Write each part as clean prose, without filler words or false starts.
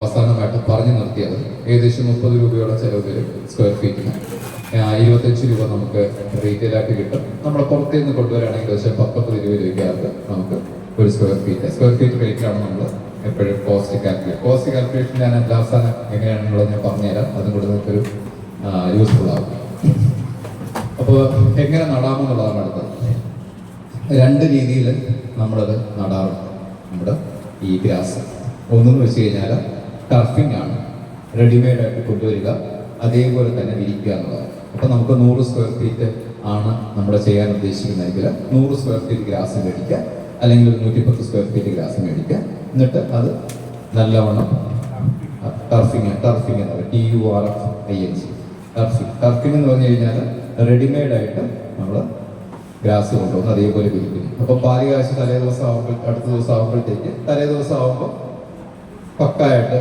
അവസാനമായിട്ട് പറഞ്ഞു നിർത്തിയത് ഏകദേശം 30 രൂപയോളം ചെലവ് വരും സ്ക്വയർ ഫീറ്റിന്. 25 രൂപ നമുക്ക് റീറ്റെയിലായിട്ട് കിട്ടും. നമ്മൾ പുറത്തു നിന്ന് കൊണ്ടുവരികയാണെങ്കിൽ ഏകദേശം 10-20 രൂപയ്ക്കകത്ത് നമുക്ക് ഒരു സ്ക്വയർ ഫീറ്റ് റേറ്റിലാണ് നമ്മൾ എപ്പോഴും കോസ്റ്റ് കാൽക്കുലേഷൻ ഞാൻ അവസാനം എങ്ങനെയാണെന്നുള്ളത് ഞാൻ പറഞ്ഞുതരാം. അതും കൂടെ നിങ്ങൾക്കൊരു യൂസ്ഫുൾ ആകും. അപ്പോൾ എങ്ങനെ നടാമെന്നുള്ളതാണ് അടുത്തത്. 2 രീതിയിൽ നമ്മളത് നടാറുണ്ട്. നമ്മുടെ ഈ ഗ്രാസ് ഒന്നെന്ന് വെച്ച് കഴിഞ്ഞാൽ ടർഫിംഗ് ആണ്, റെഡിമെയ്ഡായിട്ട് കൊണ്ടുവരിക, അതേപോലെ തന്നെ വിരിക്കുക എന്നുള്ളതാണ്. അപ്പോൾ നമുക്ക് 100 സ്ക്വയർ ഫീറ്റ് ആണ് നമ്മൾ ചെയ്യാൻ ഉദ്ദേശിക്കുന്നതെങ്കിൽ 100 സ്ക്വയർ ഫീറ്റ് ഗ്രാസ് മേടിക്കുക, അല്ലെങ്കിൽ ഒരു 110 സ്ക്വയർ ഫീറ്റ് ഗ്രാസ് മേടിക്കുക. എന്നിട്ട് അത് നല്ലവണ്ണം ടർഫിംഗ് എന്ന് പറയും, ടർഫിംഗ് എന്ന് പറഞ്ഞു കഴിഞ്ഞാൽ റെഡിമെയ്ഡായിട്ട് നമ്മൾ ഗ്രാസ് കൊണ്ടുവന്ന് അതേപോലെ വിരിക്കുന്നു. അപ്പോൾ പാല് കാശ് തലേ ദിവസം ആകുമ്പോൾ പക്കായിട്ട്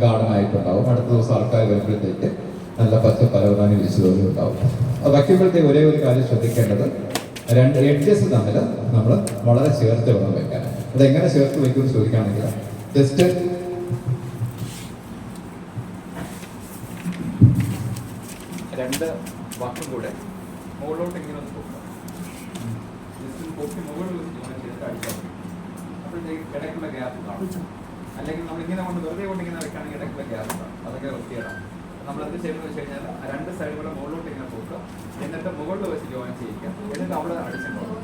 ഗാർഡനായിട്ടുണ്ടാവും. അടുത്ത ദിവസം ആൾക്കാർ വരുമ്പോഴത്തേക്ക് നല്ല പച്ച പരവതാനി വിരിച്ചു തോന്നി ഉണ്ടാവും. അത് വയ്ക്കുമ്പോഴത്തേക്ക് ഒരേ ഒരു കാര്യം ശ്രദ്ധിക്കേണ്ടത്, 2 എഡ്ജസ് തമ്മിൽ നമ്മൾ വളരെ ചേർത്ത് വേണം വെക്കാൻ. അതെങ്ങനെ ചേർത്ത് വയ്ക്കുമെന്ന് ചോദിക്കുകയാണെങ്കിൽ ജസ്റ്റ് രണ്ട് വാക്കും കൂടെ മുകളിലോട്ട് ഇങ്ങനെ ഒന്ന് പോകും. മുകളിൽ അപ്പോഴത്തേക്ക് ഇടയ്ക്കുള്ള ഗ്യാപ്പ് കാണും. അല്ലെങ്കിൽ നമ്മളിങ്ങനെ വെറുതെ കൊണ്ടിങ്ങനെ വെക്കുകയാണെങ്കിൽ ഇടയ്ക്കുള്ള ഗ്യാപ്പ് കാണും. അതൊക്കെ വൃത്തിയാണ്. നമ്മളെന്ത് ചെയ്യുന്നത് വെച്ച് കഴിഞ്ഞാൽ 2 സൈഡ് കൂടെ മുകളിലോട്ട് ഇങ്ങനെ പോക്കുക, എന്നിട്ട് മുകളിൽ വെച്ച് ജോയിൻ ചെയ്യിക്കുക, എന്നിട്ട് അവിടെ അടിച്ചിട്ടുണ്ടാവും.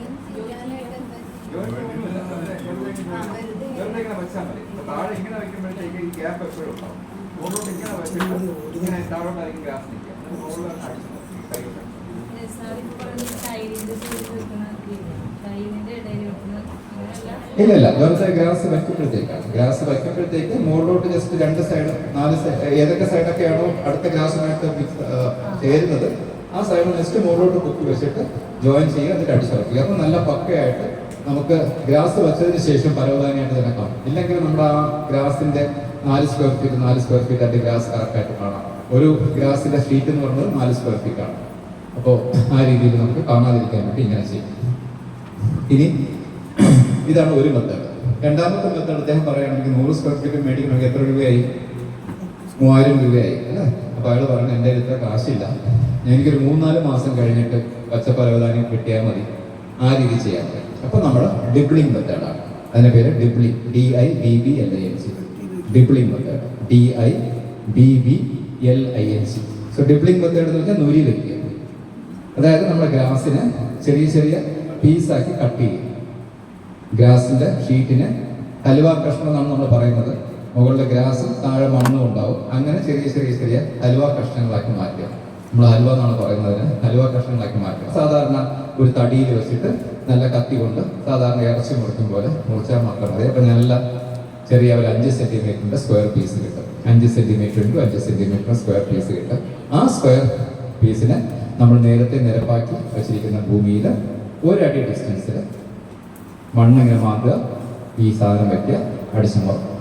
വെറുതെ ഇങ്ങനെ വെച്ചാൽ മതി. താഴെ ഇങ്ങനെ വെക്കുമ്പോഴത്തേക്ക് ഈ ഗ്യാപ്പ് എപ്പോഴും ഉണ്ടാവും. മുകളിലോട്ട് ഇങ്ങനെ വെച്ചിട്ട് ഇങ്ങനെ താഴോട്ടായിരിക്കും ഗ്യാസ് നിൽക്കുക, എന്നിട്ട് മുകളിൽ അടിച്ചു കൈകൊണ്ട്. ഇല്ല, വെറുതെ ഗ്രാസ് വയ്ക്കുമ്പോഴത്തേക്ക് മുകളിലോട്ട് ജസ്റ്റ് 2 സൈഡ് 4 സൈഡ് ഏതൊക്കെ സൈഡൊക്കെയാണോ അടുത്ത ഗ്രാസുമായിട്ട് ചേരുന്നത് ആ സൈഡ് ജസ്റ്റ് മുകളിലോട്ട് പൊക്കി വെച്ചിട്ട് ജോയിൻ ചെയ്യുക, എന്നിട്ട് അടിച്ചിറക്കുക. അപ്പോൾ നല്ല പക്കയായിട്ട് നമുക്ക് ഗ്രാസ് വെച്ചതിന് ശേഷം പരവതാനിയായിട്ട് തന്നെ കാണും. ഇല്ലെങ്കിൽ നമ്മുടെ ആ ഗ്രാസിന്റെ 4 സ്ക്വയർ ഫീറ്റ് ആയിട്ട് ഗ്രാസ് കറക്റ്റായിട്ട് കാണാം. ഒരു ഗ്രാസിന്റെ ഷീറ്റ് എന്ന് പറയുന്നത് 4 സ്ക്വയർ ഫീറ്റ് ആണ്. അപ്പോൾ ആ രീതിയിൽ നമുക്ക് കാണാതിരിക്കാൻ വേണ്ടി ഇങ്ങനെ ചെയ്യും. ഇനി ഇതാണ് ഒരു മെത്തേഡ്. രണ്ടാമത്തെ മെത്തേഡ് അദ്ദേഹം പറയുകയാണെങ്കിൽ 100 സ്ക്വയർ ഫീറ്റ് മേടിക്കണമെങ്കിൽ എത്ര രൂപയായി? 3000 രൂപയായി അല്ലേ? അപ്പോൾ അയാൾ പറഞ്ഞു എൻ്റെ അടുത്ത കാശില്ല, എനിക്കൊരു 3-4 മാസം കഴിഞ്ഞിട്ട് പച്ചപ്പരവതാനി കിട്ടിയാൽ മതി, ആ രീതി ചെയ്യാൻ പറ്റും. അപ്പോൾ നമ്മൾ ഡിബ്ലിംഗ് മെത്തേഡാണ്. അതിൻ്റെ പേര് dibbling, DIBBLING, dibbling method, DIBBLING. So dibbling method എന്ന് വെച്ചാൽ നുരി വയ്ക്കുക. അതായത് നമ്മുടെ ഗ്രാസിനെ ചെറിയ പീസാക്കി കട്ട് ചെയ്യും. ഗ്രാസിന്റെ ഷീറ്റിന് ഹലുവ കഷ്ണം എന്നാണ് നമ്മൾ പറയുന്നത്. മുകളിലെ ഗ്രാസും താഴെ മണ്ണും ഉണ്ടാവും. അങ്ങനെ ചെറിയ ഹലുവ കഷ്ണങ്ങളാക്കി മാറ്റുക. നമ്മൾ ഹലുവ എന്നാണ് പറയുന്നതിന് ഹലുവ കഷ്ണങ്ങളാക്കി മാറ്റുക. സാധാരണ ഒരു തടിയിൽ വെച്ചിട്ട് നല്ല കത്തി കൊണ്ട് സാധാരണ ഇറച്ചി മുറിക്കും പോലെ മുറിച്ചാൽ മാത്രം മതി. അപ്പം നല്ല ചെറിയ ഒരു 5 സെന്റിമീറ്ററിന്റെ സ്ക്വയർ പീസ് കിട്ടും. 5 സെന്റിമീറ്റർ × 5 സെന്റിമീറ്റർ സ്ക്വയർ പീസ് കിട്ടും. ആ സ്ക്വയർ പീസിനെ നമ്മൾ നേരത്തെ നിരപ്പാക്കി വെച്ചിരിക്കുന്ന ഭൂമിയിൽ 1 അടി ഡിസ്റ്റൻസിൽ മണ്ണിങ്ങനെ മാറ്റുക, ഈ സാധനം വയ്ക്കുക, അടിച്ചു മുറക്കുക.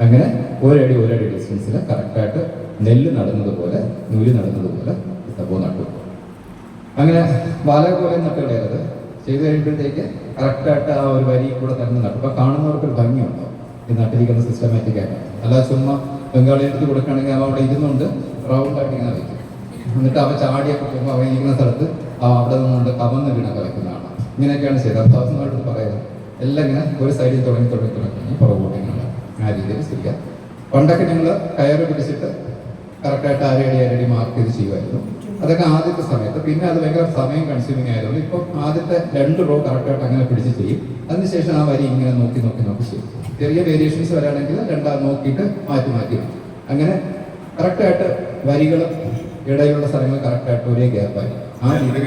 അങ്ങനെ 1 അടി ഡിസ്റ്റൻസിൽ കറക്റ്റായിട്ട് നെല്ല് നടുന്നതുപോലെ നൂല് നടുന്നതുപോലെ സംഭവം നട്ടു. അങ്ങനെ വാല പോലെ നട്ടുകളയത് ചെയ്ത് കഴിയുമ്പോഴത്തേക്ക് കറക്റ്റായിട്ട് ആ ഒരു വരി കൂടെ തന്നെ നട്ടു. അപ്പോൾ കാണുന്നവർക്കൊരു ഭംഗിയുണ്ടാവും ഈ നട്ടിരിക്കുന്ന സിസ്റ്റമാറ്റിക് ആയിട്ട്. അല്ലാതെ ചുമ്മാ ബംഗാളി എടുത്ത് കൊടുക്കുകയാണെങ്കിൽ അവ അവിടെ ഇരുന്നുകൊണ്ട് റൗണ്ടായിട്ട് ഇങ്ങനെ വയ്ക്കും. എന്നിട്ട് അവ ചാടിയൊക്കെ പോകുമ്പോൾ അവ ഇരിക്കുന്ന സ്ഥലത്ത് അവിടെ നിന്നുകൊണ്ട് കവന്ന് വീണൊക്കെ വയ്ക്കുന്നതാണ്. ഇങ്ങനെയൊക്കെയാണ് ചെയ്തത്. അർത്ഥമായിട്ട് പറയുന്നത് എല്ലാം ഇങ്ങനെ ഒരു സൈഡിൽ തുടങ്ങി പുറകോട്ട് ഇങ്ങനെ ആ രീതിയിൽ ചെയ്യുക. പണ്ടൊക്കെ ഞങ്ങൾ കയറ് പിടിച്ചിട്ട് കറക്റ്റായിട്ട് 1 അടി മാർക്ക് ചെയ്ത് ചെയ്യുമായിരുന്നു. അതൊക്കെ ആദ്യത്തെ സമയത്ത്. പിന്നെ അത് ഭയങ്കര സമയം കൺസ്യൂമിങ് ആയതുകൊണ്ട് ഇപ്പം ആദ്യത്തെ 2 റോ കറക്റ്റായിട്ട് അങ്ങനെ പിടിച്ച് ചെയ്യും. അതിനുശേഷം ആ വരി ഇങ്ങനെ നോക്കി ചെയ്യും. ചെറിയ വേരിയേഷൻസ് വരാണെങ്കിൽ 2 നോക്കിയിട്ട് മാറ്റി അങ്ങനെ കറക്റ്റായിട്ട് വരികളും ഇടയിലുള്ള സ്ഥലങ്ങൾ കറക്റ്റായിട്ട് ഒരേ ഗ്യാപ്പായി ആ രീതി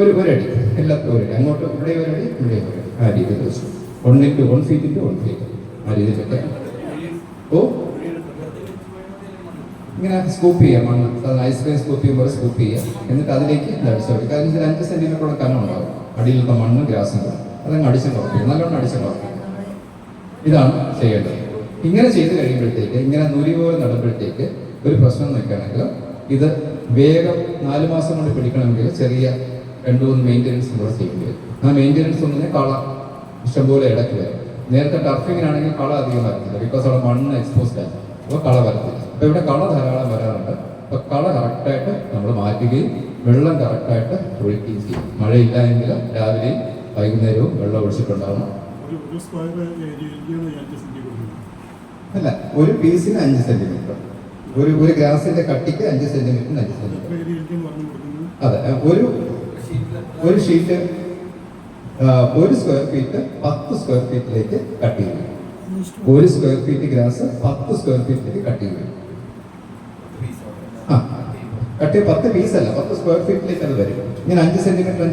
ഒരു അടി എല്ലാത്തും 1 അടി, അങ്ങോട്ട് ഇവിടെ 1 അടി ഇവിടെ 1 അടി, ആ രീതിയിൽ വെച്ചു. 1 × 1 ഫീറ്റ് × 1 ഫീറ്റ് ആ രീതിയിലൊക്കെ ഇങ്ങനെ സ്കൂപ്പ് ചെയ്യാം. മണ്ണ് ഐസ്ക്രീം സ്കൂപ്പ് ചെയ്യുമ്പോൾ സ്കൂപ്പ് ചെയ്യുക. എന്നിട്ട് അതിലേക്ക് അടിച്ചു കൊടുക്കുക. അതിന് 5 സെന്റിമീറ്ററോളം കനം ഉണ്ടാവും. അടിയിലുള്ള മണ്ണ് ഗ്രാസും കൂടെ അതങ്ങ് അടിച്ചു കുറയ്ക്കും, നല്ലോണം അടിച്ചു കുറയ്ക്കും. ഇതാണ് ചെയ്യേണ്ടത്. ഇങ്ങനെ ചെയ്ത് കഴിയുമ്പോഴത്തേക്ക് ഇങ്ങനെ നുരി പോലെ നടുമ്പോഴത്തേക്ക് ഒരു പ്രശ്നം നോക്കുകയാണെങ്കിൽ ഇത് വേഗം 4 മാസം കൊണ്ട് പിടിക്കണമെങ്കിൽ ചെറിയ 2-3 മെയിൻ്റെനൻസും കൂടെ ചെയ്യേണ്ടി വരും. ആ മെയിൻ്റെനൻസ് ഒന്നിനെ കള ഇഷ്ടംപോലെ ഇടയ്ക്ക് വരും. നേരത്തെ ടർഫിങ്ങിനാണെങ്കിൽ കള അധികം വരത്തില്ല, ബിക്കോസ് അവിടെ മണ്ണ് എക്സ്പോസ്ഡ് ആണ്, അപ്പോൾ കള വരത്തില്ല. അപ്പോൾ ഇവിടെ കള ധാരാളം വരാറുണ്ട്. അപ്പോൾ കള കറക്റ്റായിട്ട് നമ്മൾ മാറ്റുകയും വെള്ളം കറക്റ്റായിട്ട് ഒഴിക്കുകയും ചെയ്യും. മഴയില്ല എങ്കിൽ രാവിലെയും വൈകുന്നേരവും വെള്ളം ഒഴിച്ചിട്ടുണ്ടാവണം. അല്ല, ഒരു പീസിന് 5 സെന്റിമീറ്റർ, ഒരു ഗ്രാസിന്റെ കട്ടിക്ക് 5 സെന്റിമീറ്ററിന് 5 സെന്റിമീറ്റർ. അതെ, ഒരു ഷീറ്റ് 1 സ്ക്വയർ ഫീറ്റ് 10 സ്ക്വയർ ഫീറ്റിലേക്ക് കട്ട് ചെയ്യും. 1 സ്ക്വയർ ഫീറ്റ് ഗ്രാസ് 10 സ്ക്വയർ ഫീറ്റിലേക്ക് കട്ട് ചെയ്യും. കട്ട് 10 പീസല്ല, 10 സ്ക്വയർ ഫീറ്റിലേക്ക് അത് വരും. ഇങ്ങനെ 5 സെന്റിമീറ്റർ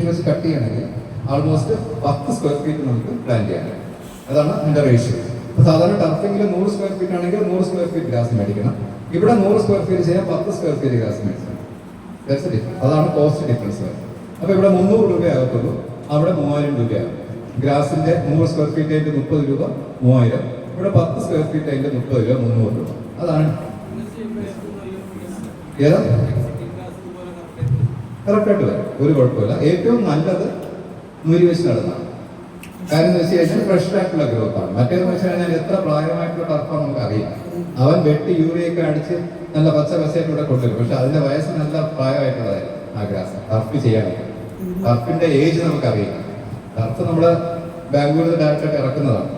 വെച്ച് കട്ട് ചെയ്യണമെങ്കിൽ ആൾമോസ്റ്റ് 10 സ്ക്വയർ ഫീറ്റ് നമുക്ക് പ്ലാൻ ചെയ്യാൻ. അതാണ് അതിന്റെ റേഷ്യോ. സാധാരണ ടർഫിങ്ങിൽ 100 സ്ക്വയർ ഫീറ്റ് ആണെങ്കിൽ 100 സ്ക്വയർ ഫീറ്റ് ഗ്രാസ് മേടിക്കണം. ഇവിടെ 100 സ്ക്വയർ ഫീറ്റ് ചെയ്യാൻ 10 സ്ക്വയർ ഫീറ്റ് ഗ്രാസ് മേടിക്കണം. അതാണ് കോസ്റ്റ് ഡിഫറൻസ് വരുന്നത്. അപ്പോൾ ഇവിടെ 300 രൂപയാകത്തുള്ളൂ, അവിടെ 3000 രൂപയാകും. ഗ്രാസിന്റെ 100 സ്ക്വയർ ഫീറ്റ് അതിന്റെ 30 രൂപ 3000, ഇവിടെ 10 സ്ക്വയർ ഫീറ്റ് അതിന്റെ 30 രൂപ 300 രൂപ. അതാണ് ഏതാ കറക്റ്റായിട്ട് വരും, ഒരു കുഴപ്പമില്ല. ഏറ്റവും നല്ലത് നൂരി വെച്ച് നടന്നാണ്. കാര്യം എന്ന് വെച്ച് കഴിഞ്ഞാൽ ഫ്രഷ് ആയിട്ടുള്ള ഗ്രോത്ത് ആണ്. മറ്റേന്ന് വെച്ച് കഴിഞ്ഞാൽ എത്ര പ്രായമായിട്ടുള്ള ടർഫാണ് നമുക്ക് അറിയാം. അവൻ വെട്ടി യൂറിയൊക്കെ അടിച്ച് നല്ല പച്ചയായിട്ട് ഇവിടെ കൊണ്ടുവരും. പക്ഷെ അതിന്റെ വയസ്സ് നല്ല പ്രായമായിട്ടുള്ളതായിരുന്നു ആ ഗ്രാസ് ടർഫ് ചെയ്യാനായിട്ട്. ടർഫിന്റെ ഏജ് നമുക്കറിയാം. ടർഫ് നമ്മുടെ ബാംഗ്ലൂരിൽ ഡയറക്റ്റായിട്ട് ഇറക്കുന്നതാണ്.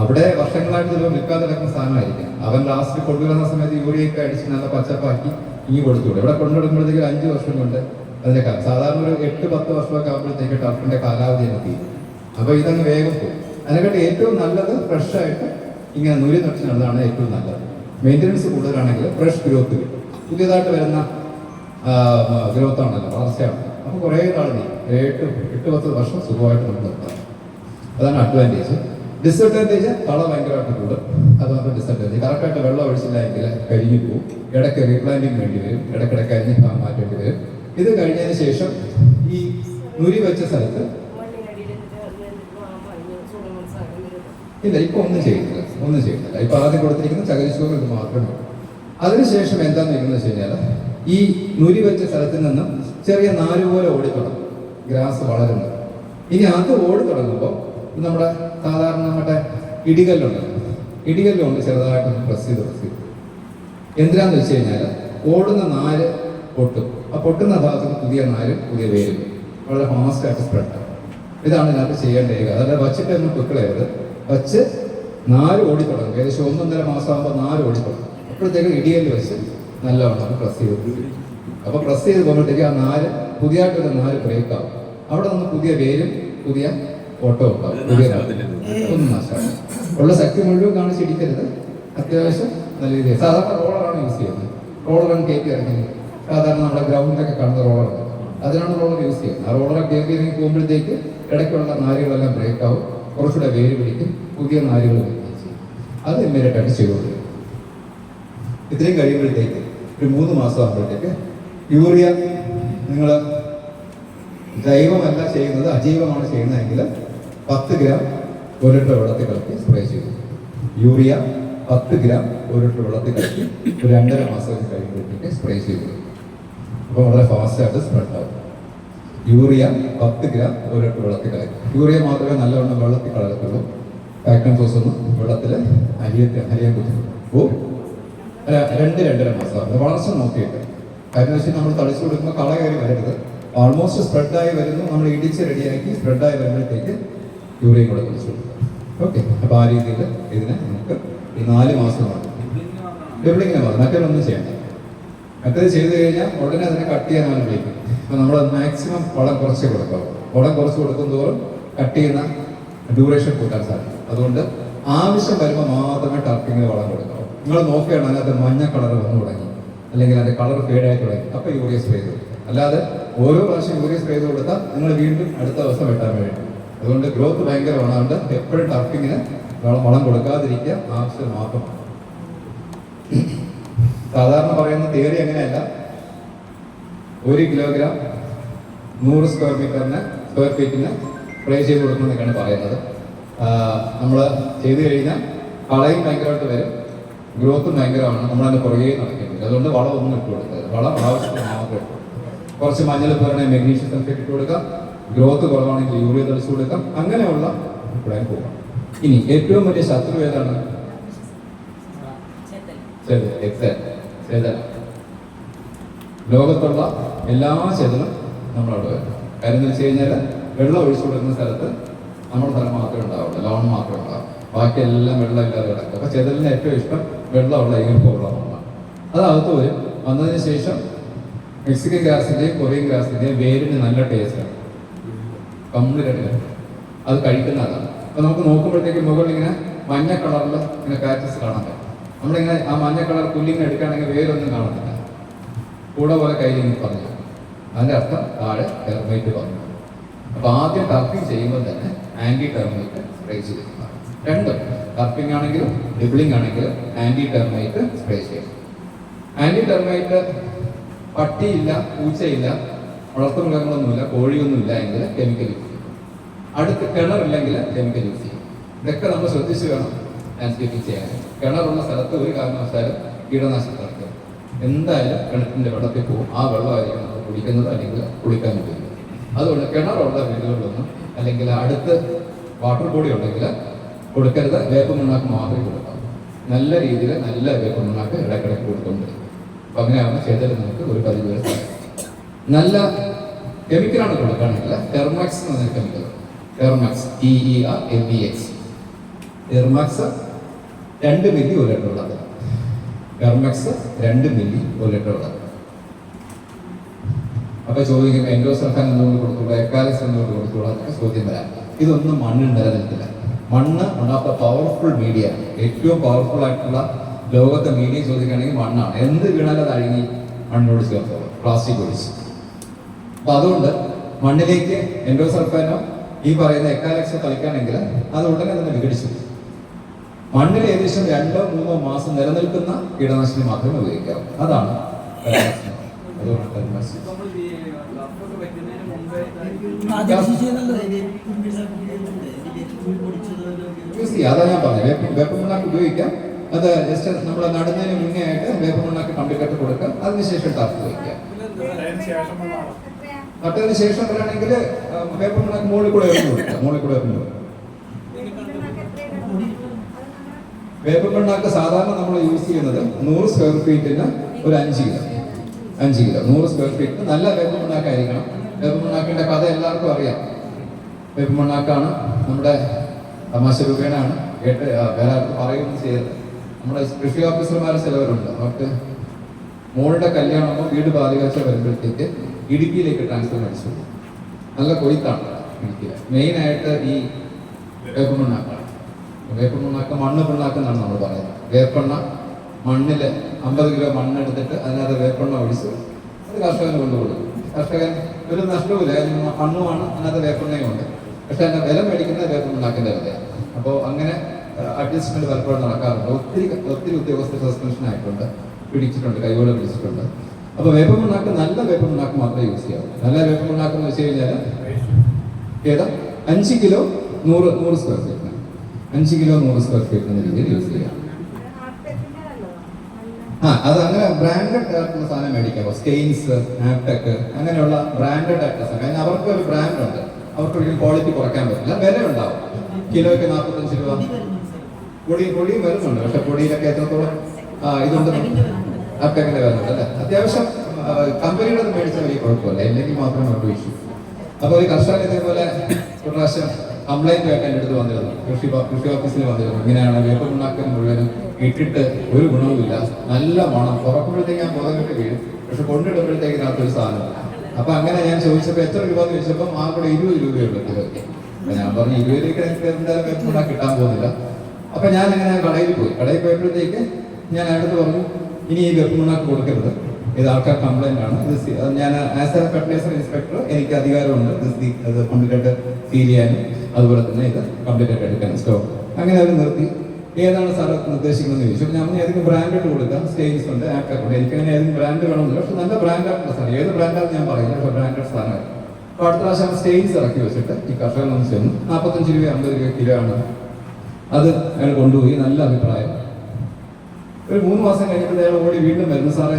അവിടെ വർഷങ്ങളായിട്ട് ചിലപ്പോൾ നിൽക്കാതെ കിടക്കുന്ന സാധനമായിരിക്കും. അവൻ ലാസ്റ്റ് കൊണ്ടുവരുന്ന സമയത്ത് യൂറിയൊക്കെ അടിച്ച് നല്ല പച്ചപ്പാക്കി ഇനി കൊടുത്തുകൂടെ. ഇവിടെ കൊണ്ടുവരുമ്പോഴത്തേക്ക് 5 വർഷം കൊണ്ട് അതിന്റെ സാധാരണ ഒരു 8-10 വർഷമൊക്കെ ആകുമ്പോഴത്തേക്ക് ടർഫിന്റെ കാലാവധി എനിക്ക് തീരും. അപ്പോൾ ഇതങ്ങ് വേഗം പോകും. അതിനെക്കാട്ടി ഏറ്റവും നല്ലത് ഫ്രഷ് ആയിട്ട് ഇങ്ങനെ നൂരി നടിച്ച് നടന്നതാണ് ഏറ്റവും നല്ലത്. മെയിൻ്റനൻസ് കൂടുതലാണെങ്കിൽ ഫ്രഷ് ഗ്രോത്ത് കിട്ടും. പുതിയതായിട്ട് വരുന്ന ഗ്രോത്ത് ആണല്ലോ, വളർച്ചയാണ്. അപ്പോൾ കുറേ നാൾ 8-10 വർഷം സുഖമായിട്ട് നമുക്ക് നിർത്താം. അതാണ് അഡ്വാൻറ്റേജ്. ഡിസഡ്വാൻറ്റേജ് കള ഭയങ്കരമായിട്ട് കൂടും. അതാണ് ഡിസഡ്വാൻറ്റേജ്. കറക്റ്റായിട്ട് വെള്ളം ഒഴിച്ചില്ല എങ്കിൽ കരിഞ്ഞു പോകും. ഇടയ്ക്ക് റീപ്ലാന്റിങ് വേണ്ടി വരും, ഇടയ്ക്കിടയ്ക്ക് അരിഞ്ഞ് മാറ്റേണ്ടി വരും. ഇത് കഴിഞ്ഞതിന് ശേഷം ഈ നുരി വെച്ച സ്ഥലത്ത് ഇല്ല, ഇപ്പൊ ഒന്നും ചെയ്യുന്നില്ല. ഇപ്പൊ ആദ്യം കൊടുത്തിരിക്കുന്ന ചകിരിച്ചോറ് ഇത് മാത്രമേ ഉള്ളൂ. അതിനുശേഷം എന്താന്ന് വെച്ച് കഴിഞ്ഞാൽ ഈ നുരി വെച്ച സ്ഥലത്തിൽ നിന്നും ചെറിയ നാല് പോലെ ഓടിത്തുടങ്ങും ഗ്രാസ് വളരുന്നത്. ഇനി അത് ഓടി തുടങ്ങുമ്പോൾ നമ്മുടെ സാധാരണ നമ്മുടെ ഇടികല്ലുണ്ട് ചെറുതായിട്ടൊന്ന് പ്രസ് ചെയ്ത് എന്തിനാന്ന് വെച്ച് കഴിഞ്ഞാൽ ഓടുന്ന നാര് പൊട്ടും. ആ പൊട്ടുന്ന ഭാഗത്ത് പുതിയ നാരും പുതിയ വേരും വളരെ ഫാസ്റ്റായിട്ട് സ്പ്രെഡ്. ഇതാണ് ഇതിനകത്ത് ചെയ്യേണ്ട ഏക. അതായത് വച്ചിട്ടൊന്നും പൊക്കളയരുത്. വച്ച് നാല് ഓടിത്തുടങ്ങും. ഏകദേശം 1-1.5 മാസം ആകുമ്പോൾ നാല് ഓടിത്തുടങ്ങും. അപ്പോഴത്തേക്ക് ഇടികല്ല് വെച്ച് നല്ലവണ്ണം പ്രസ് ചെയ്ത് അപ്പോൾ പ്രസ് ചെയ്ത് പോകുമ്പോഴത്തേക്ക് ആ നാല് പുതിയതായിട്ടൊരു നാല് ബ്രേക്ക് ആവും. അവിടെ നിന്ന് പുതിയ വേരും പുതിയ ഓട്ടോ ഉണ്ടാവും. പുതിയ ഒന്നും നഷ്ടമാണ്. ഉള്ള ശക്തി മുഴുവൻ കാണിച്ചിടിക്കരുത്. അത്യാവശ്യം നല്ല രീതിയിൽ സാധാരണ റോളറാണ് യൂസ് ചെയ്യുന്നത്. റോളറാണ് കയറ്റി ഇറങ്ങുന്നത്. സാധാരണ നമ്മുടെ ഗ്രൗണ്ടിലൊക്കെ കാണുന്ന റോളറുണ്ട്, അതിനാണ് റോളർ യൂസ് ചെയ്യുന്നത്. ആ റോളറെ കയറ്റി ഇറങ്ങി പോകുമ്പോഴത്തേക്ക് ഇടയ്ക്കുള്ള നാരുകളെല്ലാം ബ്രേക്ക് ആവും. കുറച്ചുകൂടെ വേര് പിടിക്കും, പുതിയ നാരുകൾ വരികയും ചെയ്യും. അത് ഇമ്മീഡിയറ്റായിട്ട് ചെയ്തുകൊണ്ടിരിക്കും. ഇത്രയും കഴിയുമ്പോഴത്തേക്ക് ഒരു 3 മാസം ആകുമ്പോഴത്തേക്ക് യൂറിയ നിങ്ങൾ ജൈവമല്ല ചെയ്യുന്നത്, അജൈവമാണ് ചെയ്യുന്നതെങ്കിൽ 10 ഗ്രാം 1 ലിറ്റർ വെള്ളത്തിൽ കലക്കി സ്പ്രേ ചെയ്തു. യൂറിയ 10 ഗ്രാം 1 ലിറ്റർ വെള്ളത്തിൽ കലക്കി ഒരു 2.5 മാസം കഴിയുമ്പോഴത്തേക്ക് സ്പ്രേ ചെയ്തു. അപ്പോൾ വളരെ ഫാസ്റ്റായിട്ട് സ്പ്രെഡ് ആവും. യൂറിയ 10 ഗ്രാം 1 ലിറ്റർ വെള്ളത്തിൽ കലക്കി. യൂറിയ മാത്രമേ നല്ലവണ്ണം വെള്ളത്തിൽ കലക്കത്തുള്ളൂ. ഫാക്ടം ഫോസ് ഒന്നും വെള്ളത്തിൽ അരിയാൻ ബുദ്ധിമുട്ടും. 2-2.5 മാസം വളർച്ച നോക്കിയിട്ട്. കാര്യം വെച്ചാൽ നമ്മൾ തളിച്ചു കൊടുക്കുമ്പോൾ കള കയറി വരരുത്. ഓൾമോസ്റ്റ് സ്പ്രെഡായി വരുന്നു. നമ്മൾ ഇടിച്ച് റെഡിയാക്കി സ്പ്രെഡായി വരുമ്പോഴത്തേക്ക് യൂറിയയും കൂടെ തളിച്ചു കൊടുക്കുക. ഓക്കെ, അപ്പോൾ ആ രീതിയിൽ ഇതിനെ നമുക്ക് ഈ 4 മാസമാണ് ഡബിളിങ്ങിന് മാറും. മറ്റൊന്നും ചെയ്യണ്ട. മറ്റേത് ചെയ്ത് കഴിഞ്ഞാൽ ഉടനെ അതിനെ കട്ട് ചെയ്യാനാണ് വിളിക്കും. അപ്പോൾ നമ്മൾ മാക്സിമം വളം കുറച്ച് കൊടുക്കാം. വളം കുറച്ച് കൊടുക്കും തോറും കട്ട് ചെയ്യുന്ന ഡ്യൂറേഷൻ കൂട്ടാൻ സാധിക്കും. അതുകൊണ്ട് ആവശ്യം വരുമ്പോൾ മാത്രമേ ടർക്കിങ്ങിന് വളം കൊടുക്കാവൂ. നിങ്ങൾ നോക്കുകയാണ് അതിനകത്ത് മഞ്ഞ കളർ വന്നു തുടങ്ങി, അല്ലെങ്കിൽ അതിൻ്റെ കളർ ഫേഡായി തുടങ്ങി, അപ്പോൾ യൂറിയ സ്പ്രേ ചെയ്തു. അല്ലാതെ ഓരോ പ്രാവശ്യം യൂറിയ സ്പ്രേ ചെയ്ത് കൊടുത്താൽ നിങ്ങൾ വീണ്ടും അടുത്ത ദിവസം വെട്ടാൻ വേണ്ടി. അതുകൊണ്ട് ഗ്രോത്ത് ഭയങ്കരമാണ്. അതുകൊണ്ട് എപ്പോഴും ടർക്കിങ്ങിന് വളം കൊടുക്കാതിരിക്കുക, ആവശ്യം മാത്രമാണ്. സാധാരണ പറയുന്ന തിയറി അങ്ങനെയല്ല. 1 കിലോഗ്രാം 100 സ്ക്വയർ ഫീറ്റിന് സ്പ്രേ ചെയ്ത് കൊടുക്കണമെന്നൊക്കെയാണ് പറയുന്നത്. നമ്മൾ ചെയ്ത് കഴിഞ്ഞാൽ കളയും ഭയങ്കരമായിട്ട് വരും, ഗ്രോത്തും ഭയങ്കരമാണ്. നമ്മളതിൻ്റെ പുറകെ നടക്കേണ്ടത്. അതുകൊണ്ട് വളമൊന്നും ഇട്ട് കൊടുക്കരുത്. വളം ആവശ്യത്തിന് മാത്രം ഇട്ടു. കുറച്ച് മഞ്ഞൾ പുറമെ മെഗ്നീഷ്യം സൾഫേറ്റ് ഇട്ട് കൊടുക്കാം. ഗ്രോത്ത് കുറവാണെങ്കിൽ യൂറിയ തളിച്ചു കൊടുക്കാം. അങ്ങനെയുള്ള പ്ലാൻ പോകാം. ഇനി ഏറ്റവും വലിയ ശത്രു ഏതാണ്? ചെതൽ. ലോകത്തുള്ള എല്ലാ ചെതലും നമ്മളവിടെ വരും. കാര്യം എന്ന് വെച്ച് കഴിഞ്ഞാൽ വെള്ളം ഒഴിച്ചു കൊടുക്കുന്ന സ്ഥലത്ത് നമ്മുടെ സ്ഥലം മാത്രമേ ഉണ്ടാവുള്ളൂ, ലോൺ മാത്രമേ ഉണ്ടാവും. ബാക്കിയെല്ലാം വെള്ളം ഇല്ലാതെ കിടക്കും. അപ്പൊ ചെതലിന് ഏറ്റവും ഇഷ്ടം വെള്ളമുള്ള ഈർപ്പമുള്ളതാണ്. അതകത്ത് വരും. വന്നതിന് ശേഷം മെക്സിക്കൻ ഗ്രാസിന്റെയും കൊറിയൻ ഗ്രാസിന്റെയും വേരിന് നല്ല ടേസ്റ്റാണ്, കംപ്ലീറ്റ് അത് കഴിക്കുന്നതാണ്. അപ്പൊ നമുക്ക് നോക്കുമ്പോഴത്തേക്ക് മുകളിൽ ഇങ്ങനെ മഞ്ഞ കളറിൽ ഇങ്ങനെ കാറ്റസ് കാണാൻ പറ്റും. നമ്മളിങ്ങനെ ആ മഞ്ഞ കളർ പുല്ലിങ്ങനെ എടുക്കുകയാണെങ്കിൽ വേരൊന്നും കാണത്തില്ല, കൂടെ പോലെ കയ്യിൽ പറഞ്ഞു. അതിന്റെ അർത്ഥം താഴെ ടെർമൈറ്റ് പറഞ്ഞു. അപ്പൊ ആദ്യം ടർപ്പിംഗ് ചെയ്യുമ്പോൾ തന്നെ ആന്റി ടെർമൈറ്റ് സ്പ്രേ ചെയ്യുന്നതാണ്. രണ്ടും ടർപ്പിംഗ് ആണെങ്കിലും ഡിബിളിംഗ് ആണെങ്കിലും ആന്റി ടെർമൈറ്റ് സ്പ്രേ ചെയ്യും. ആന്റി ടെർമൈറ്റ് പട്ടിയില്ല, പൂച്ചയില്ല, വളർത്തുമൃഗങ്ങളൊന്നുമില്ല, കോഴിയൊന്നുമില്ല എങ്കിൽ കെമിക്കൽ യൂസ് ചെയ്യും. അടുത്ത് കിണറില്ലെങ്കിൽ കെമിക്കൽ യൂസ് ചെയ്യും. ഇതൊക്കെ നമ്മൾ ശ്രദ്ധിച്ച് വേണം ലാൻഡ്സ്കേപ്പിംഗ് ചെയ്യാൻ. കിണറുള്ള സ്ഥലത്ത് ഒരു കാരണവശാലും കീടനാശിനി നടക്കും. എന്തായാലും കിണറ്റിന്റെ വെള്ളത്തിൽ പോകും. ആ വെള്ളമായിരിക്കും നമ്മൾ കുടിക്കുന്നത് അല്ലെങ്കിൽ കുളിക്കാൻ ഉപയോഗിക്കുന്നത്. അതുകൊണ്ട് കിണറുള്ള വീടുകളിലൊന്നും അല്ലെങ്കിൽ അടുത്ത് വാട്ടർ ബോഡി ഉണ്ടെങ്കിൽ കൊടുക്കരുത്. വേപ്പ് മണ്ണാക്ക് മാത്രമേ കൊടുക്കാം. നല്ല രീതിയിൽ നല്ല വേപ്പ് മണ്ണാക്ക് ഇടയ്ക്കിടയ്ക്ക് കൊടുത്തുകൊണ്ടിരിക്കും. അപ്പൊ അങ്ങനെയാവുമ്പോൾ ചെയ്താൽ നമുക്ക് ഒരു പരിധി വരെ നല്ല കെമിക്കലാണ് കൊടുക്കുകയാണെങ്കിൽ ടെർമാക്സ് എന്ന് പറഞ്ഞ കെമിക്കൽ, ടെർമാക്സ് TERMAX, ടെർമാക്സ് 2 മില്ലി 1 ലിറ്റർ ഉള്ളത്. ടെർമാക്സ് 2 മില്ലി 1 ലിറ്റർ ഉള്ളത്. അപ്പൊ ചോദിക്കും എൻഡോസൾഫാൻ എന്തുകൊണ്ട് കൊടുത്തുള്ളൂ, എക്കാലസ് എന്തുകൊണ്ട് കൊടുത്തുള്ളൂ, അതൊക്കെ ചോദ്യം വരാം. ഇതൊന്നും മണ്ണിൽ നിലനിൽക്കില്ല. മണ്ണ് one of the powerful media, ഏറ്റവും പവർഫുൾ ആയിട്ടുള്ള ലോകത്തെ മീഡിയ ചോദിക്കുകയാണെങ്കിൽ മണ്ണാണ്. എന്ത് വീണാലും അത് അഴുകി മണ്ണിനോട് ചേർത്തോളും, പ്ലാസ്റ്റിക് ഒഴിച്ച്. അപ്പൊ അതുകൊണ്ട് മണ്ണിലേക്ക് എൻഡോസൾഫാനോ ഈ പറയുന്ന എക്കാലക്സോ കളിക്കുകയാണെങ്കിൽ അത് ഉടനെ തന്നെ വിഘടിച്ചു. മണ്ണിൽ ഏകദേശം 2-3 മാസം നിലനിൽക്കുന്ന കീടനാശിനി മാത്രമേ ഉപയോഗിക്കാവൂ. അതാണ് അതാ ഞാൻ പറഞ്ഞത്. വേപ്പമണ്ണാക്ക് ഉപയോഗിക്കാം. അത് ജസ്റ്റ് നമ്മൾ നടുന്നതിന് മുന്നേ ആയിട്ട് വേപ്പമണ്ണാക്ക് കമ്പിക്കട്ട് കൊടുക്കാം. അതിനുശേഷം ടർഫ് ഉപയോഗിക്കാം. നട്ടതിന് ശേഷം വരാണെങ്കിൽ വേപ്പമണ്ണാക്ക് മുകളിൽ കൂടെ എറിഞ്ഞു കൊടുക്കാം. വേപ്പമണ്ണാക്ക് സാധാരണ നമ്മൾ യൂസ് ചെയ്യുന്നത് 100 സ്ക്വയർ ഫീറ്റിന് ഒരു 5 കിലോ 100 സ്ക്വയർ ഫീറ്റിന് നല്ല വേപ്പമണ്ണാക്കായിരിക്കണം. വേപ്പമണ്ണാക്കിന്റെ കഥ എല്ലാവർക്കും അറിയാം. വേപ്പമണ്ണാക്കാണ് നമ്മുടെ തമാശ രൂപേണാണ് കേട്ട് വേറെ ആർക്ക് പറയുകയൊന്നും ചെയ്യരുത്. നമ്മുടെ കൃഷി ഓഫീസർമാരെ ചിലവരുണ്ട്, അവർക്ക് മോളുടെ കല്യാണമോ വീട് പാലുകാഴ്ച വരുമ്പോഴത്തേക്ക് ഇടുക്കിയിലേക്ക് ട്രാൻസ്ഫർ അടിച്ചു. നല്ല കൊയ്ത്താണ് ഇടുക്കിയിൽ. മെയിനായിട്ട് ഈ വേപ്പമണ്ണാക്കാണ്. വേപ്പമണ്ണാക്ക മണ്ണ് പിണ്ണാക്കെന്നാണ് നമ്മൾ പറയുന്നത്. വേപ്പെണ്ണ മണ്ണിൽ 50 കിലോ മണ്ണെടുത്തിട്ട് അതിനകത്ത് വേപ്പെണ്ണ ഒഴിച്ച് അത് കർഷകന് കൊണ്ടുകൊടുക്കും. കർഷകൻ ഒരു നഷ്ടവുമില്ല, മണ്ണുമാണ്, അതിനകത്ത് വേപ്പെണ്ണയും ഉണ്ട്. പക്ഷെ അതിന്റെ വില മേടിക്കുന്നത് വേപ്പമണ്ണാക്കിന്റെ വിലയാണ്. അപ്പോൾ അങ്ങനെ അഡ്ജസ്റ്റ്മെന്റ് പലപ്പോഴും നടക്കാറുണ്ട്. ഒത്തിരി ഉദ്യോഗസ്ഥർ സസ്പെൻഷൻ ആയിട്ടുണ്ട്, പിടിച്ചിട്ടുണ്ട്, കൈകോടെ പിടിച്ചിട്ടുണ്ട്. അപ്പൊ വേപ്പമണ്ണാക്ക് നല്ല വേപ്പമണ്ണാക്ക് മാത്രമേ യൂസ് ചെയ്യാവൂ. നല്ല വേപ്പമണ്ണാക്ക് എന്ന് വെച്ച് കഴിഞ്ഞാൽ 5 കിലോ 100 സ്ക്വയർ ഫീറ്റിന് 5 കിലോ 100 സ്ക്വയർ ഫീറ്റ് എന്ന രീതിയിൽ യൂസ് ചെയ്യാം. അത് അങ്ങനെ ബ്രാൻഡഡ് ആയിട്ടുള്ള സാധനം മേടിക്കാം. സ്റ്റെയിൻസ്, ആപ്ടെക് അങ്ങനെയുള്ള ബ്രാൻഡഡ് ആയിട്ടുള്ള സാധനം. അതിന് അവർക്ക് ഒരു ബ്രാൻഡ് ഉണ്ട്. അവർക്ക് ഒരിക്കലും ക്വാളിറ്റി കുറയ്ക്കാൻ പറ്റില്ല. വില ഉണ്ടാവും. കിലോയ്ക്ക് 45 രൂപ. പൊടിയും വരുന്നുണ്ട്. പക്ഷെ പൊടിയിലൊക്കെ എത്രത്തോളം ഇതുണ്ട്, ആപ്ടെക്കിന്റെ വരുന്നുണ്ട് അല്ലേ. അത്യാവശ്യം കമ്പനിയുടെ മേടിച്ച വലിയ കുഴപ്പമില്ല, ഇല്ലെങ്കിൽ മാത്രമേ ഉള്ളൂ ഇഷ്യൂ. അപ്പൊ ഒരു കർഷകൻ ഇതേപോലെ ഒരു പ്രാവശ്യം കംപ്ലൈന്റ് ആയിട്ട് എൻ്റെ അടുത്ത് വന്നിരുന്നു. കൃഷി ഓഫീസിൽ വന്നിരുന്നു. ഇങ്ങനെയാണ് വേപ്പമണ്ണാക്കൽ മുഴുവനും ഇട്ടിട്ട് ഒരു ഗുണവുമില്ല, നല്ല മണം, തുറക്കുമ്പോഴത്തേക്ക് ഞാൻ പുറകിട്ട് വീഴും, പക്ഷെ കൊണ്ടിടുമ്പോഴത്തേക്ക് ഇതിനകത്തൊരു സാധനം. അപ്പൊ അങ്ങനെ ഞാൻ ചോദിച്ചപ്പോൾ എത്ര രൂപ എന്ന് ചോദിച്ചപ്പോൾ ആ കൂടെ 20 രൂപയുള്ളൂ കിലോയ്ക്ക്. അപ്പൊ ഞാൻ പറഞ്ഞു 20 രൂപയ്ക്ക് എനിക്ക് എന്തായാലും വേപ്പമണ്ണാക്ക് കിട്ടാൻ പോകുന്നില്ല. അപ്പൊ ഞാൻ അങ്ങനെ കടയിൽ പോയപ്പോഴത്തേക്ക് ഞാൻ അടുത്ത് പറഞ്ഞു, ഇനി ഈ വേപ്പമണ്ണാക്ക് കൊടുക്കരുത്, ഇത് ആൾക്കാർ കംപ്ലൈന്റ് ആണ്. ഇത് ഞാൻ ആസ് എ ഫെർട്ടിലൈസർ ഇൻസ്പെക്ടർ എനിക്ക് അധികാരമുണ്ട് ഇത് കംപ്ലീറ്റ് സീൽ ചെയ്യാനും അതുപോലെ തന്നെ ഇത് കംപ്ലീറ്റ് എടുക്കാനും സ്റ്റോക്ക്. അങ്ങനെ അവർ നിർത്തി. ഏതാണ് സാർ നിർദ്ദേശിക്കുന്നത് ചോദിച്ചു. ഞാൻ ഏതെങ്കിലും ബ്രാൻഡ് കൊടുക്കാം. സ്റ്റെയിൻസ് ഉണ്ട്, ആപ്ടെക് ഉണ്ട്. എനിക്കങ്ങനെ ഏതെങ്കിലും ബ്രാൻഡ് വേണമെന്നില്ല, പക്ഷെ നല്ല ബ്രാൻഡായിട്ടുള്ള സാധനം. ഏത് ബ്രാൻഡാണെന്ന് ഞാൻ പറയുന്നത്, പക്ഷെ ബ്രാൻഡഡ് സാധനമാണ്. അപ്പോൾ അടുത്ത പ്രാവശ്യം സ്റ്റെയിൻസ് ഇറക്കി വെച്ചിട്ട് ഈ കർഷകൻ ഒന്ന് ചെന്നു 45 രൂപ 50 രൂപ കിലോ ആണ്. അത് അയാൾ കൊണ്ടുപോയി. നല്ല അഭിപ്രായം. ഒരു 3 മാസം കഴിഞ്ഞിട്ട് അയാൾ ഓടി വീണ്ടും വരുന്നു, സാറേ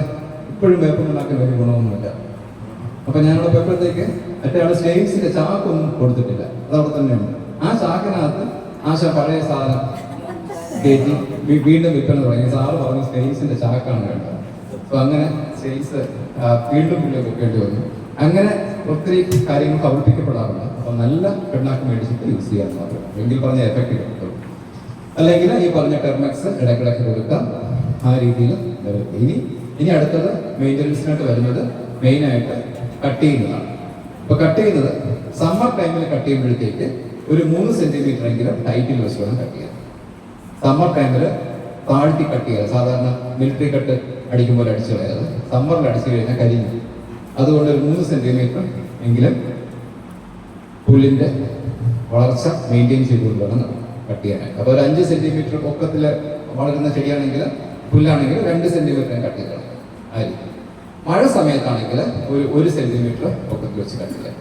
ഇപ്പോഴും വേപ്പമണ്ണാക്കാൻ വലിയ ഗുണമൊന്നുമില്ല. അപ്പൊ ഞാനവിടെ പോയപ്പോഴത്തേക്ക് മറ്റേ സ്റ്റെയിൻസിന്റെ ചാക്കൊന്നും കൊടുത്തിട്ടില്ല, അതവിടെ തന്നെയുണ്ട്. ആ ചാക്കിനകത്ത് ആശ പഴയ സാധനം കയറ്റി വീണ്ടും വിൽപ്പന തുടങ്ങി. സാറ് പറഞ്ഞ സെയിൽസിന്റെ ചാക്കാണ് വേണ്ടത്. അപ്പൊ അങ്ങനെ സെയിൽസ് വീണ്ടും വെക്കേണ്ടി വന്നു. അങ്ങനെ ഒത്തിരി കാര്യങ്ങൾ കബളിപ്പിക്കപ്പെടാറുണ്ട്. അപ്പൊ നല്ല പിണ്ണാക്ക് മേടിച്ചിട്ട് യൂസ് ചെയ്യാൻ മാത്രം എങ്കിൽ പറഞ്ഞ എഫക്റ്റ് കിട്ടും. അല്ലെങ്കിൽ ഈ പറഞ്ഞ ടെർമക്സ് ഇടയ്ക്കിടയ്ക്ക് കൊടുക്കാം. ആ രീതിയിൽ ഇനി അടുത്തത് മെയിൻ്റനൻസിനായിട്ട് വരുന്നത് മെയിനായിട്ട് കട്ട് ചെയ്യുന്നതാണ്. അപ്പൊ കട്ട് ചെയ്യുന്നത് സമ്മർ ടൈമിൽ കട്ട് ചെയ്യുമ്പോഴത്തേക്ക് ഒരു 3 സെന്റിമീറ്റർ എങ്കിലും ടൈറ്റിൽ വെച്ച് വേണം കട്ട് ചെയ്യാൻ. സമ്മർ ടൈമിൽ താഴ്ത്തി കട്ട് ചെയ്യുക. സാധാരണ മിലിറ്ററി കട്ട് അടിക്കുമ്പോൾ അടിച്ചു കളയാതെ സമ്മറിൽ അടിച്ചു കഴിഞ്ഞാൽ കരിഞ്ഞു. അതുകൊണ്ട് ഒരു 3 സെന്റിമീറ്റർ എങ്കിലും പുല്ലിന്റെ വളർച്ച മെയിൻറ്റെയിൻ ചെയ്തുകൊണ്ട് വേണം കട്ട് ചെയ്യാനായിട്ട്. അപ്പോൾ ഒരു 5 സെന്റിമീറ്റർ പൊക്കത്തിൽ വളരുന്ന ചെടിയാണെങ്കിൽ പുല്ലാണെങ്കിൽ 2 സെന്റിമീറ്റർ കട്ട് ചെയ്യണം. ആയിരിക്കും. മഴ സമയത്താണെങ്കിൽ ഒരു 1 സെന്റിമീറ്റർ പൊക്കത്തിൽ വെച്ച് കട്ട് ചെയ്യാം.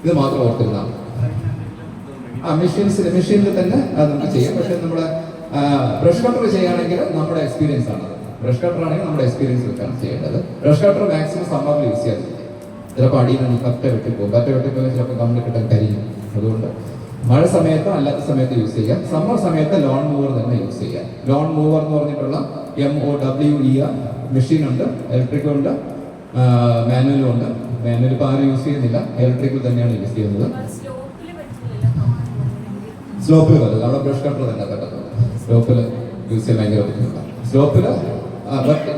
ഇത് മാത്രം ഓർത്തിരുന്നാൽ മെഷീനിൽ തന്നെ അത് നമുക്ക് ചെയ്യാം. പക്ഷെ നമ്മുടെ ബ്രഷ് കട്ടർ ചെയ്യുകയാണെങ്കിൽ നമ്മുടെ എക്സ്പീരിയൻസ് ആണ്. ബ്രഷ് കട്ടർ ആണെങ്കിൽ നമ്മുടെ എക്സ്പീരിയൻസ് വെച്ചാണ് ചെയ്യേണ്ടത്. ബ്രഷ് കട്ടർ മാക്സിമം സമ്മറിൽ യൂസ് ചെയ്യാൻ പറ്റും. ചിലപ്പോൾ അടിയിൽ നിന്ന് കറ്റ വെട്ടിപ്പോകും ചിലപ്പോൾ കമ്പി കിട്ടാൻ കരിയും. അതുകൊണ്ട് മഴ സമയത്തോ അല്ലാത്ത സമയത്ത് യൂസ് ചെയ്യാം. സമ്മർ സമയത്ത് ലോൺ മൂവർ തന്നെ യൂസ് ചെയ്യാം. ലോൺ മൂവർ എന്ന് പറഞ്ഞിട്ടുള്ള MOWER മെഷീൻ ഉണ്ട്, ഇലക്ട്രിക് ഉണ്ട്, മാനുവലും ഉണ്ട്. മാനുവൽ ഇപ്പോൾ ആരും യൂസ് ചെയ്യുന്നില്ല, ഇലക്ട്രിക്കൽ തന്നെയാണ് യൂസ് ചെയ്യുന്നത്. സ്ലോപ്പിൽ വരില്ല, അവിടെ ബ്രഷ് കട്ടർ തന്നെ പറ്റത്തുള്ളൂ. സ്ലോപ്പിൽ യൂസ് ചെയ്യാൻ ഭയങ്കര ബുദ്ധിമുട്ടാണ്. സ്ലോപ്പിൽ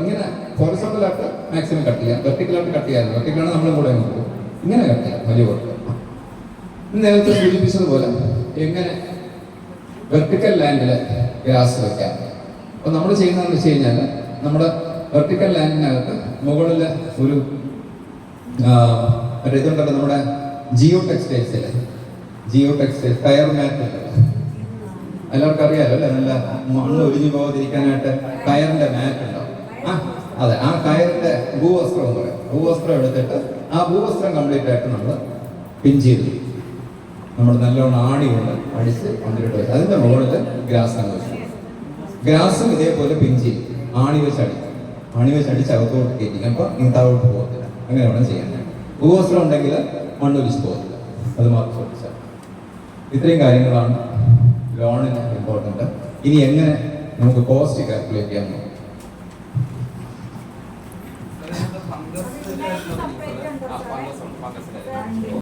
ഇങ്ങനെ ഹൊറിസോണ്ടലായിട്ട് മാക്സിമം കട്ട് ചെയ്യാം, വെർട്ടിക്കലായിട്ട് കട്ട് ചെയ്യാറുണ്ട്. വെർട്ടിക്കലാണ് നമ്മൾ കൂടെ നോക്കും. ഇങ്ങനെ കട്ട് ചെയ്യാം, വലിയ കുഴപ്പം. നേരത്തെ സൂചിപ്പിച്ചതുപോലെ എങ്ങനെ വെർട്ടിക്കൽ ലാൻഡിൽ ഗ്രാസ് വെക്കാം. അപ്പോൾ നമ്മൾ ചെയ്യുന്നതെന്ന് വെച്ച് കഴിഞ്ഞാൽ നമ്മുടെ വെർട്ടിക്കൽ ലാൻഡിനകത്ത് മുകളിൽ ഒരു മറ്റേ ഇതുണ്ടല്ലോ, നമ്മുടെ ജിയോ ടെക്സ്റ്റൈൽസ് ടയർ മാറ്റ് എല്ലാവർക്കും അറിയാലോ അല്ലേ? നല്ല മണ്ണ് ഒലിഞ്ഞു പോകാതിരിക്കാനായിട്ട് കയറിന്റെ മാറ്റ് ഉണ്ടാവും. അതെ, ആ കയറിന്റെ ഭൂവസ്ത്രം എന്ന് പറയും. ഭൂവസ്ത്രം എടുത്തിട്ട് ആ ഭൂവസ്ത്രം കംപ്ലീറ്റ് ആയിട്ട് നമ്മൾ പിൻ ചെയ്തു നമ്മൾ നല്ലോണം ആണി കൊണ്ട് അടിച്ച് പന്തിരിട്ട് വെച്ച് അതിന്റെ മുകളിൽ ഗ്രാസ് ആണ് വെച്ചത്. ഗ്രാസും ഇതേപോലെ പിൻ ചെയ്യും, ആണി വെച്ച് അടിച്ച് അകത്തോട്ട് കയറ്റി. അപ്പൊ താഴോട്ട് പോകത്തില്ല. അങ്ങനെ വേണം ചെയ്യാൻ. ഭൂവസ്ത്രം ഉണ്ടെങ്കിൽ മണ്ണൊലിച്ച് പോകത്തില്ല. അത് മാത്രം ശ്രദ്ധിച്ചാൽ. ഇത്രയും കാര്യങ്ങളാണ് ലോണിന് ഇമ്പോർട്ടൻ്റ്. ഇനി എങ്ങനെ നമുക്ക് കോസ്റ്റ് കാൽക്കുലേറ്റ് ചെയ്യാൻ നോക്കാം.